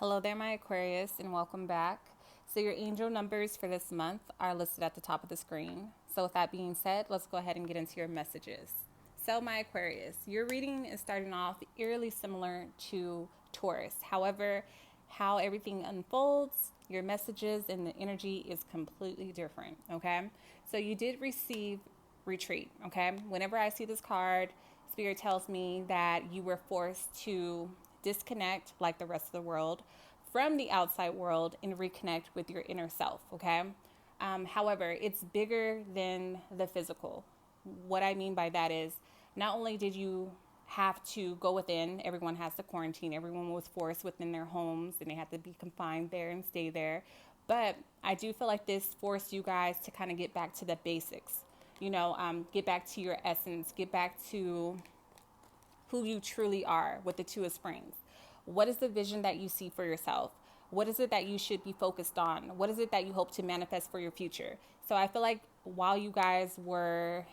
Hello there, my Aquarius, and welcome back. So, your angel numbers for this month are listed at the top of the screen. So, with that being said, let's go ahead and get into your messages. So, my Aquarius, your reading is starting off eerily similar to Taurus. However, how everything unfolds, your messages and the energy is completely different. Okay. So, you did receive retreat. Okay. Whenever I see this card, Spirit tells me that you were forced to disconnect, like the rest of the world, from the outside world and reconnect with your inner self. Okay. However, it's bigger than the physical. What I mean by that is not only did you have to go within, everyone has to quarantine, everyone was forced within their homes and they had to be confined there and stay there. But I do feel like this forced you guys to kind of get back to the basics, get back to your essence, get back to who you truly are with the Two of Springs. What is the vision that you see for yourself? What is it that you should be focused on? What is it that you hope to manifest for your future? So I feel like while you guys were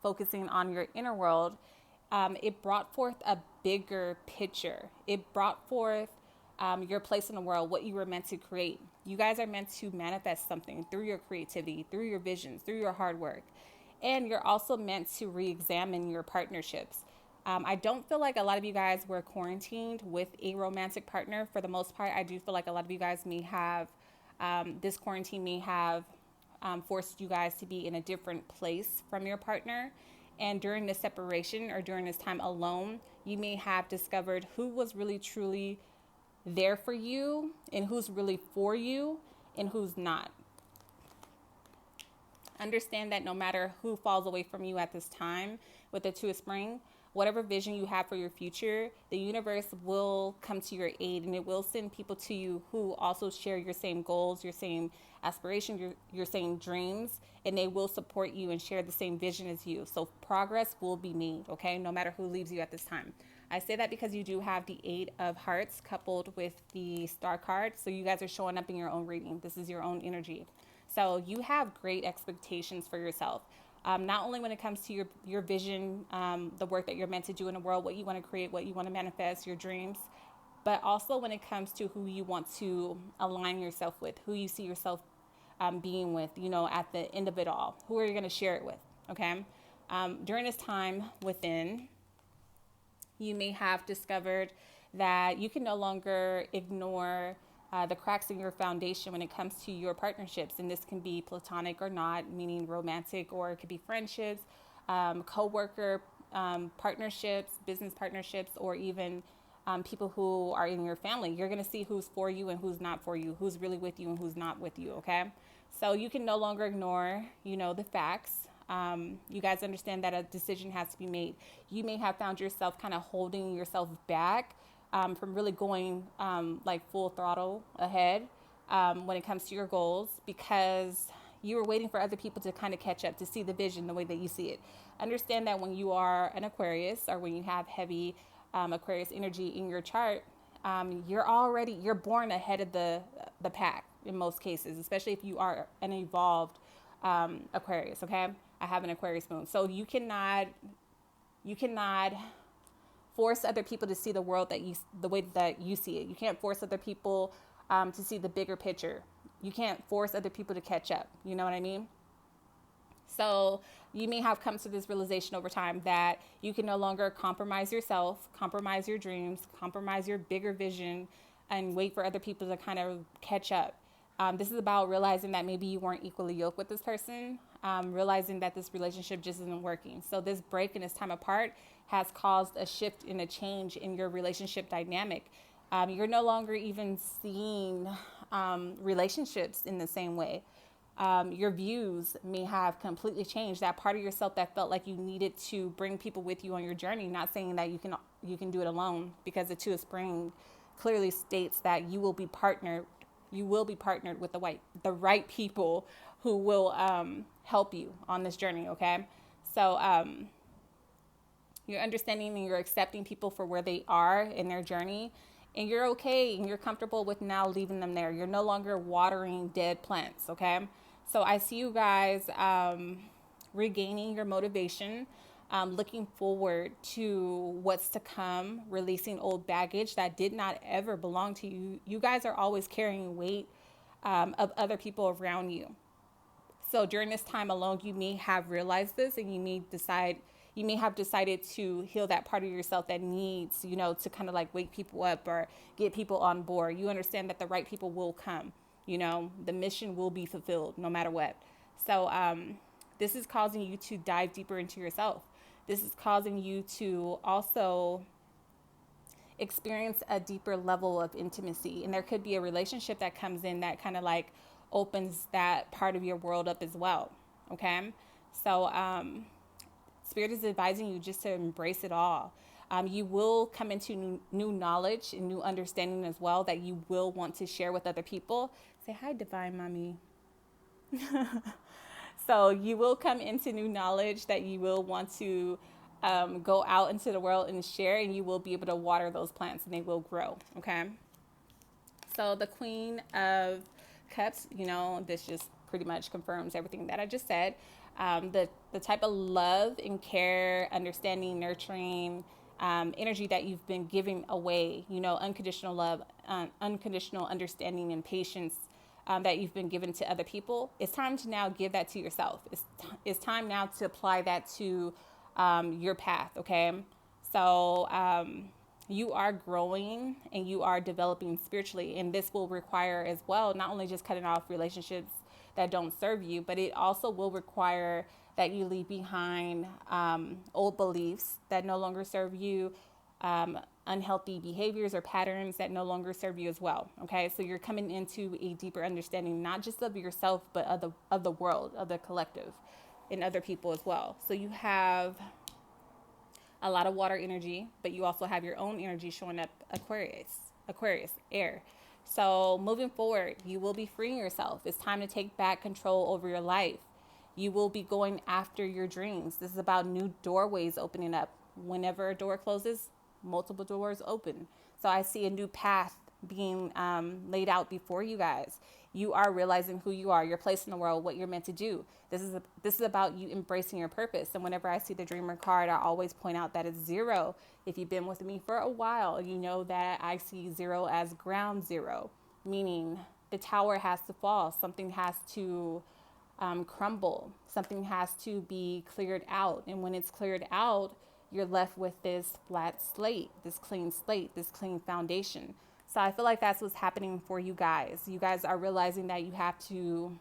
focusing on your inner world, it brought forth a bigger picture. It brought forth your place in the world, what you were meant to create. You guys are meant to manifest something through your creativity, through your visions, through your hard work. And you're also meant to re examine your partnerships. I don't feel like a lot of you guys were quarantined with a romantic partner. For the most part, I do feel like a lot of you guys may have, this quarantine may have forced you guys to be in a different place from your partner. And during this separation or during this time alone, you may have discovered who was really truly there for you and who's really for you and who's not. Understand that no matter who falls away from you at this time with the Two of Spring, whatever vision you have for your future, the universe will come to your aid and it will send people to you who also share your same goals, your same aspirations, your same dreams, and they will support you and share the same vision as you. So progress will be made, okay, no matter who leaves you at this time. I say that because you do have the Eight of Hearts coupled with the Star card. So you guys are showing up in your own reading. This is your own energy. So you have great expectations for yourself. Not only when it comes to your vision, the work that you're meant to do in the world, what you want to create, what you want to manifest, your dreams, but also when it comes to who you want to align yourself with, who you see yourself being with, at the end of it all. Who are you going to share it with? Okay. During this time within, you may have discovered that you can no longer ignore the cracks in your foundation when it comes to your partnerships. And this can be platonic or not, meaning romantic, or it could be friendships, co-worker partnerships, business partnerships, or even people who are in your family. You're going to see who's for you and who's not for you, who's really with you and who's not with you, okay? So you can no longer ignore, the facts. You guys understand that a decision has to be made. You may have found yourself kind of holding yourself back from really going like full throttle ahead when it comes to your goals because you were waiting for other people to kind of catch up to see the vision the way that you see it. Understand that when you are an Aquarius or when you have heavy Aquarius energy in your chart, you're born ahead of the pack in most cases, especially if you are an evolved Aquarius. Okay, I have an Aquarius moon, so you cannot force other people to see the world the way that you see it. You can't force other people to see the bigger picture. You can't force other people to catch up. You know what I mean? So you may have come to this realization over time that you can no longer compromise yourself, compromise your dreams, compromise your bigger vision, and wait for other people to kind of catch up. This is about realizing that maybe you weren't equally yoked with this person, realizing that this relationship just isn't working. So this break and this time apart has caused a shift and a change in your relationship dynamic. You're no longer even seeing relationships in the same way. Your views may have completely changed. That part of yourself that felt like you needed to bring people with you on your journey. Not saying that you can do it alone, because the Two of Spring clearly states that you will be partnered. You will be partnered with the right people who will help you on this journey. Okay, so you're understanding and you're accepting people for where they are in their journey, and you're okay and you're comfortable with now leaving them there. You're no longer watering dead plants. Okay, so I see you guys regaining your motivation. looking forward to what's to come, releasing old baggage that did not ever belong to you. You guys are always carrying weight of other people around you. So during this time alone, you may have realized this, and you may have decided to heal that part of yourself that needs, to kind of like wake people up or get people on board. You understand that the right people will come. The mission will be fulfilled no matter what. So this is causing you to dive deeper into yourself. This is causing you to also experience a deeper level of intimacy. And there could be a relationship that comes in that kind of like opens that part of your world up as well. Okay. So, Spirit is advising you just to embrace it all. You will come into new knowledge and new understanding as well that you will want to share with other people. Say hi, Divine Mommy. So you will come into new knowledge that you will want to go out into the world and share, and you will be able to water those plants and they will grow. Okay. So the Queen of Cups, this just pretty much confirms everything that I just said. The type of love and care, understanding, nurturing energy that you've been giving away, unconditional love, unconditional understanding and patience that you've been given to other people. It's time to now give that to yourself. It's time now to apply that to your path. Okay. So you are growing and you are developing spiritually, and this will require as well, not only just cutting off relationships that don't serve you, but it also will require that you leave behind old beliefs that no longer serve you, unhealthy behaviors or patterns that no longer serve you as well. Okay, so you're coming into a deeper understanding, not just of yourself, but of the world, of the collective, and other people as well. So you have a lot of water energy, but you also have your own energy showing up, Aquarius, air. So moving forward, you will be freeing yourself. It's time to take back control over your life. You will be going after your dreams. This is about new doorways opening up. Whenever a door closes, multiple doors open. So I see a new path being laid out before you guys. You are realizing who you are, your place in the world, what you're meant to do. This is about you embracing your purpose. And whenever I see the Dreamer card, I always point out that it's zero. If you've been with me for a while, you know that I see zero as ground zero, meaning the tower has to fall. Something has to crumble. Something has to be cleared out. And when it's cleared out, you're left with this flat slate, this clean foundation. So I feel like that's what's happening for you guys. You guys are realizing that you have to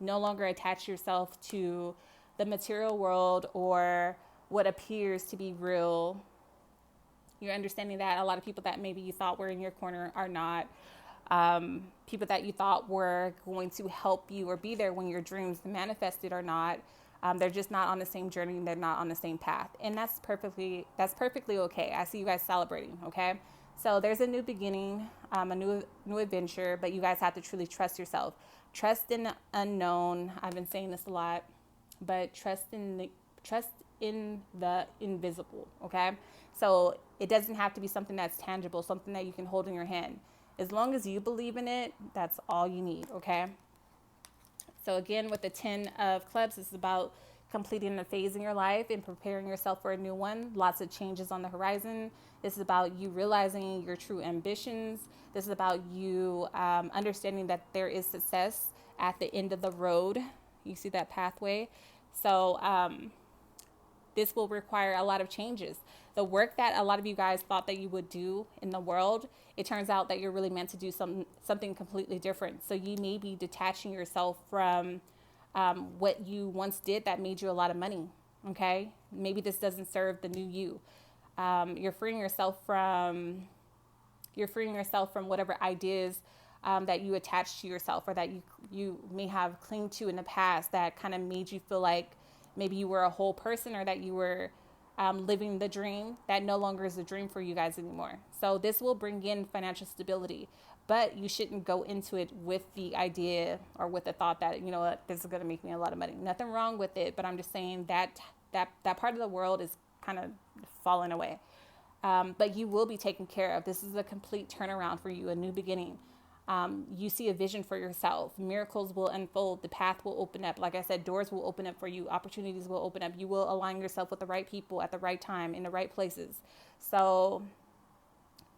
no longer attach yourself to the material world or what appears to be real. You're understanding that a lot of people that maybe you thought were in your corner are not. People that you thought were going to help you or be there when your dreams manifested are not. They're just not on the same journey. They're not on the same path. And that's perfectly okay. I see you guys celebrating. Okay. So there's a new beginning, a new adventure, but you guys have to truly trust yourself. Trust in the unknown. I've been saying this a lot, but trust in the invisible. Okay. So it doesn't have to be something that's tangible, something that you can hold in your hand. As long as you believe in it, that's all you need. Okay. So again, with the 10 of Clubs, this is about completing a phase in your life and preparing yourself for a new one. Lots of changes on the horizon. This is about you realizing your true ambitions. This is about you understanding that there is success at the end of the road. You see that pathway. So this will require a lot of changes. The work that a lot of you guys thought that you would do in the world, it turns out that you're really meant to do something completely different. So you may be detaching yourself from what you once did that made you a lot of money. Okay. Maybe this doesn't serve the new you. You're freeing yourself from whatever ideas that you attach to yourself or that you may have clinged to in the past that kind of made you feel like maybe you were a whole person or that you were living the dream that no longer is a dream for you guys anymore. So this will bring in financial stability, but you shouldn't go into it with the idea or with the thought that, you know what, this is going to make me a lot of money. Nothing wrong with it, but I'm just saying that part of the world is kind of falling away. But you will be taken care of. This is a complete turnaround for you, a new beginning. You see a vision for yourself. Miracles will unfold. The path will open up. Like I said, doors will open up for you. Opportunities will open up. You will align yourself with the right people at the right time in the right places. So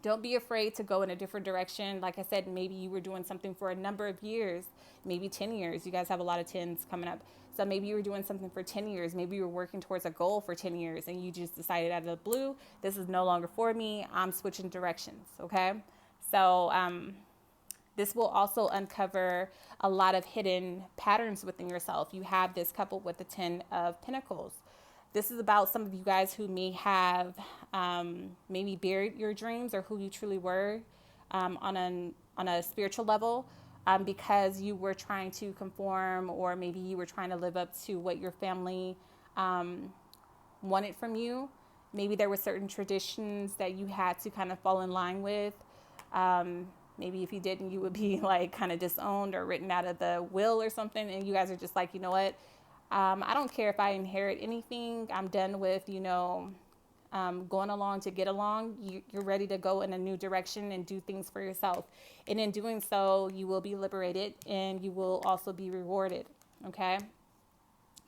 don't be afraid to go in a different direction. Like I said, maybe you were doing something for a number of years, maybe 10 years. You guys have a lot of 10s coming up. So maybe you were doing something for 10 years. Maybe you were working towards a goal for 10 years and you just decided out of the blue, this is no longer for me. I'm switching directions. Okay. So, this will also uncover a lot of hidden patterns within yourself. You have this coupled with the 10 of Pentacles. This is about some of you guys who may have maybe buried your dreams or who you truly were on a spiritual level because you were trying to conform, or maybe you were trying to live up to what your family wanted from you. Maybe there were certain traditions that you had to kind of fall in line with. Maybe if you didn't, you would be like kind of disowned or written out of the will or something. And you guys are just like, you know what? I don't care if I inherit anything. I'm done with, going along to get along. You're ready to go in a new direction and do things for yourself. And in doing so, you will be liberated and you will also be rewarded. Okay.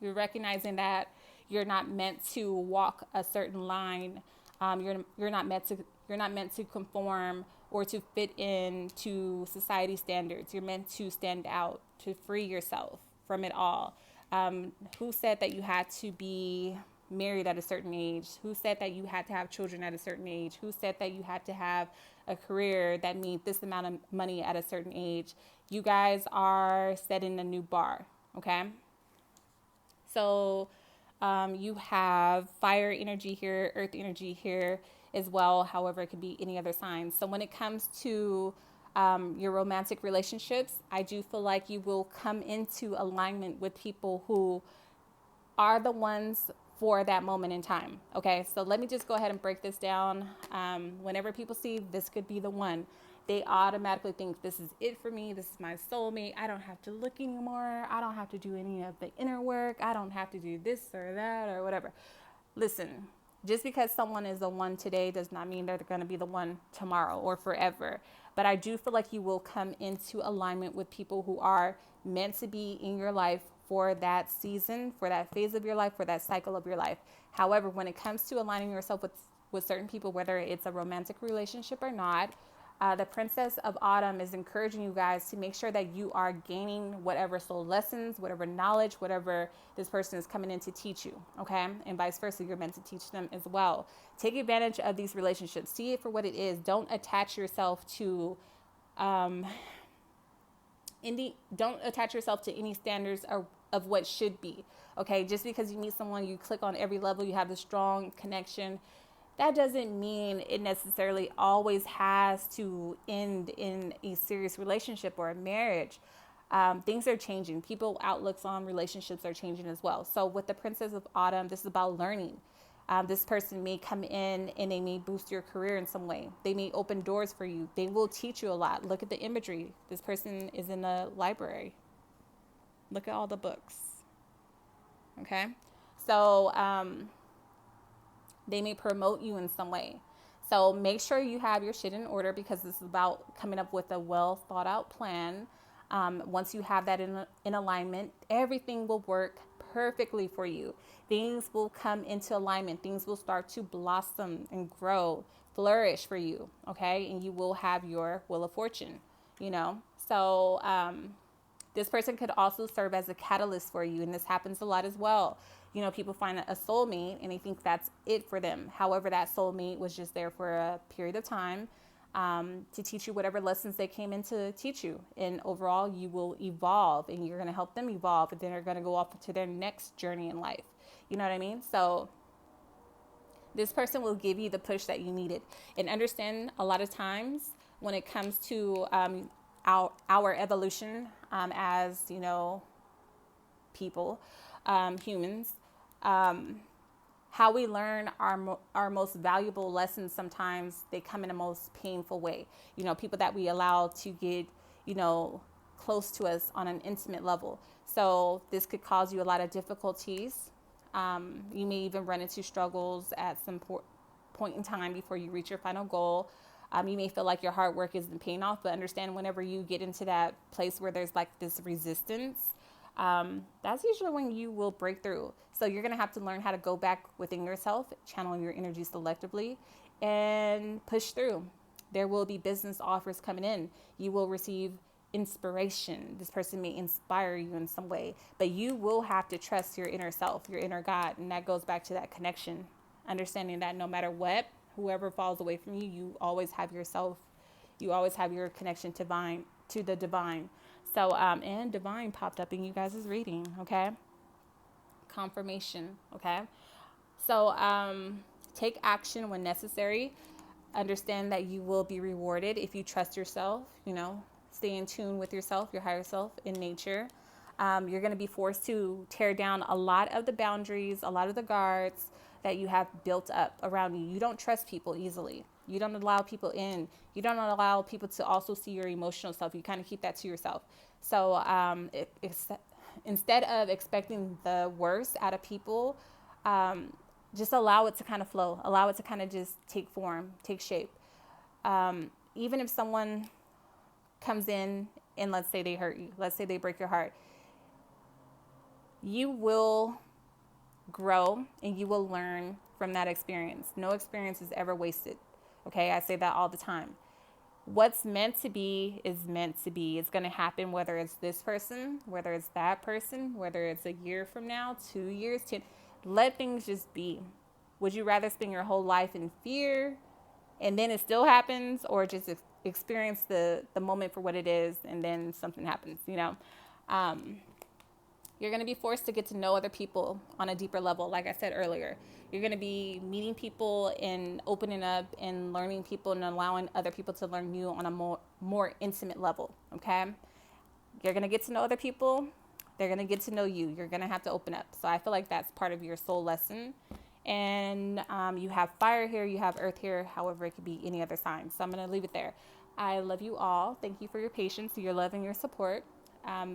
You're recognizing that you're not meant to walk a certain line. You're not meant to conform or to fit into society standards. You're meant to stand out, to free yourself from it all. Who said that you had to be married at a certain age? Who said that you had to have children at a certain age? Who said that you had to have a career that made this amount of money at a certain age? You guys are setting a new bar, okay? So you have fire energy here, earth energy here as well. However, it could be any other sign. So when it comes to your romantic relationships, I do feel like you will come into alignment with people who are the ones for that moment in time. Okay, so let me just go ahead and break this down. Whenever people see this could be the one, they automatically think this is it for me. This is my soulmate. I don't have to look anymore. I don't have to do any of the inner work. I don't have to do this or that or whatever. Listen, just because someone is the one today does not mean they're going to be the one tomorrow or forever. But I do feel like you will come into alignment with people who are meant to be in your life for that season, for that phase of your life, for that cycle of your life. However, when it comes to aligning yourself with certain people, whether it's a romantic relationship or not, the Princess of Autumn is encouraging you guys to make sure that you are gaining whatever soul lessons, whatever knowledge, whatever this person is coming in to teach you, okay? And vice versa, you're meant to teach them as well. Take advantage of these relationships. See it for what it is. Don't attach yourself to don't attach yourself to any standards of what should be, okay? Just because you meet someone, you click on every level, you have a strong connection, that doesn't mean it necessarily always has to end in a serious relationship or a marriage. Things are changing. People's outlooks on relationships are changing as well. So with the Princess of Autumn, this is about learning. This person may come in and they may boost your career in some way. They may open doors for you. They will teach you a lot. Look at the imagery. This person is in the library. Look at all the books. Okay? So, they may promote you in some way. So make sure you have your shit in order, because this is about coming up with a well thought out plan. Once you have that in alignment, everything will work perfectly for you. Things will come into alignment. Things will start to blossom and grow, flourish for you. Okay. And you will have your wheel of fortune, So, this person could also serve as a catalyst for you. And this happens a lot as well. People find a soulmate and they think that's it for them. However, that soulmate was just there for a period of time to teach you whatever lessons they came in to teach you. And overall, you will evolve and you're going to help them evolve. And then they're going to go off to their next journey in life. You know what I mean? So this person will give you the push that you needed. And understand, a lot of times when it comes to our evolution as, people, humans, how we learn our most valuable lessons, sometimes they come in a most painful way. People that we allow to get, close to us on an intimate level. So this could cause you a lot of difficulties. You may even run into struggles at some point in time before you reach your final goal. You may feel like your hard work isn't paying off, but understand whenever you get into that place where there's like this resistance, that's usually when you will break through. So you're going to have to learn how to go back within yourself, channel your energy selectively, and push through. There will be business offers coming in. You will receive inspiration. This person may inspire you in some way, but you will have to trust your inner self, your inner God. And that goes back to that connection, understanding that no matter what, whoever falls away from you, you always have yourself. You always have your connection to the divine. So, and divine popped up in you guys' reading, okay? Confirmation, okay? So, take action when necessary. Understand that you will be rewarded if you trust yourself, stay in tune with yourself, your higher self in nature. You're going to be forced to tear down a lot of the boundaries, a lot of the guards that you have built up around you. You don't trust people easily. You don't allow people in. You don't allow people to also see your emotional self. You kind of keep that to yourself. So instead of expecting the worst out of people, just allow it to kind of flow. Allow it to kind of just take form, take shape. Even if someone comes in and let's say they hurt you, let's say they break your heart, you will grow and you will learn from that experience. No experience is ever wasted. Okay, I say that all the time. What's meant to be is meant to be. It's going to happen whether it's this person, whether it's that person, whether it's a year from now, 2 years, 10. Let things just be. Would you rather spend your whole life in fear and then it still happens, or just experience the moment for what it is and then something happens, You're going to be forced to get to know other people on a deeper level. Like I said earlier, you're going to be meeting people and opening up and learning people and allowing other people to learn you on a more intimate level. Okay. You're going to get to know other people. They're going to get to know you. You're going to have to open up. So I feel like that's part of your soul lesson. And you have fire here, you have earth here. However, it could be any other sign. So I'm going to leave it there. I love you all. Thank you for your patience, your love, and your support.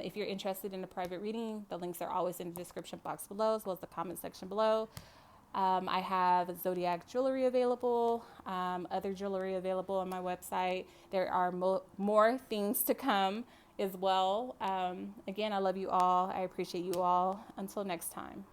If you're interested in a private reading, the links are always in the description box below, as well as the comment section below. I have Zodiac jewelry available, other jewelry available on my website. There are more things to come as well. Again, I love you all. I appreciate you all. Until next time.